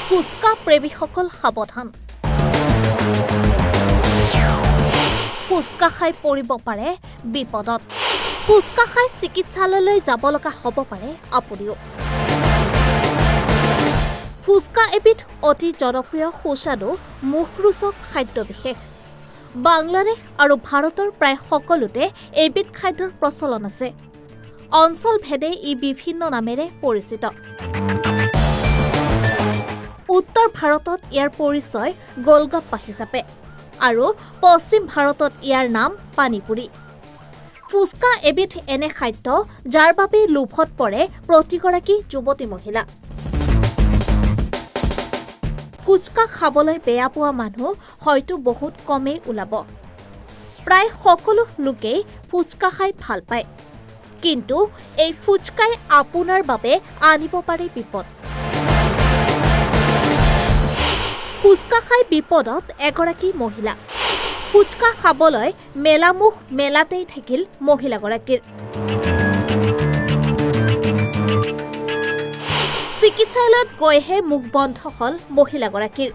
ফুচকা প্ৰেমীসকল সাৱধান। ফুচকা খাই পৰিব পাৰে বিপদত। ফুচকা খাই চিকিৎসালয়লৈ যাব লগা হ'ব পাৰে আপুনিও। ফুচকা এবিধ অতি জনপ্ৰিয় সুস্বাদু মুখৰোচক খাদ্য বিশেষ। বাংলাদেশ আৰু ভাৰতৰ প্ৰায় সকলোতে এইবিধ খাদ্যৰ প্ৰচলন আছে। অঞ্চল ভেদে ই বিভিন্ন নামেৰে পৰিচিত। উত্তৰ ভাৰতত ইয়াৰ পৰিচয় গোলগাপ্পা হিচাপে আৰু পশ্চিম ভাৰতত ইয়াৰ নাম পানীপুৰি। ফুচকা এবিধ এনে খাদ্য যাৰ বাবে লোভত পৰে প্ৰতিগৰাকী যুৱতী মহিলা। ফুচকা খাবলৈ বেয়া পোৱা মানুহ হয়তো বহুত কমেই ওলাব। প্ৰায় সকলো লোকেই ফুচকা খাই ভাল পায়, কিন্তু এই ফুচকাই আপোনাৰ বাবে আনিব পাৰে বিপদ। ফুচকা খাই বিপদত এগৰাকী মহিলা। ফুচকা খাবলৈ মেলামুখ মেলাতেই থাকিল মহিলাগৰাকীৰ। চিকিৎসালয়ত গৈহে মুখ বন্ধ হল মহিলাগৰাকীৰ।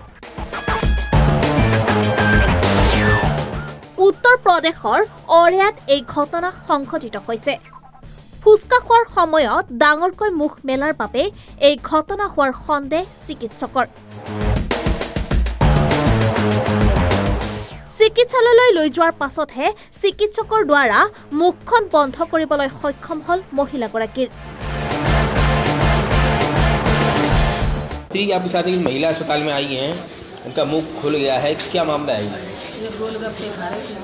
উত্তৰ প্ৰদেশৰ অৰেয়াত এই ঘটনা সংঘটিত হৈছে। ফুচকা খোৱাৰ সময়ত ডাঙৰকৈ মুখ মেলাৰ বাবে এই ঘটনা হোৱাৰ সন্দেহ চিকিৎসকৰ। চিকিৎসালয়লৈ লৈ যোৱাৰ পাছতহে চিকিৎসকৰ দ্বাৰা মুখখন বন্ধ কৰিবলৈ সক্ষম হল মহিলাগৰাকীৰ। आपके साथ एक महिला अस्पताल में आई हैं, उनका मुंह खुल गया है, क्या मामला है? ये गोलगप्पे खा रहे थे,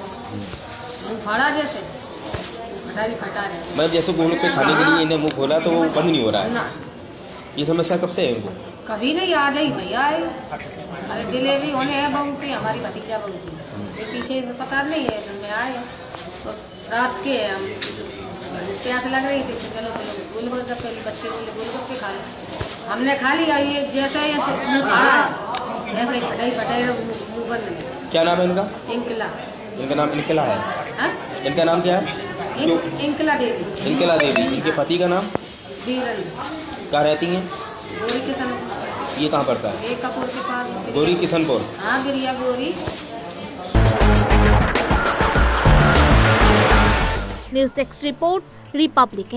मुंह फाड़ा जैसे फटा रहे। मतलब जैसे गोलगप्पे खाने के लिए इन्हें मुंह खोला तो वो बंद नहीं हो रहा है ना। ये समस्या कब से है उनको? कभी नहीं, आज ही भैया आए। अरे डिलीवरी होने है बहू की, हमारी भतीजा बहू की, ये पीछे से पता नहीं है, में आए तो रात के हम प्यास लग रही थी, चलो गोलगप्पे बच्चे बोले गोलगप्पे खा ले। हमने खा लिया, ये जैसे मुंह फाड़ा ऐसे ही फटाई मुंह बंद। क्या नाम है इनका? इंकला। इनका नाम इंकला है? हाँ? इनका नाम क्या है? इंकला देवी। इंकला देवी। इनके पति का नाम? वीरेंद्र। कहाँ रहती हैं? गौरी किशनपुर। ये कहाँ पड़ता है? ये कपूर के पास। गौरी किशनपुर। हाँ, गिरिया Gauri. News desk report, Republic.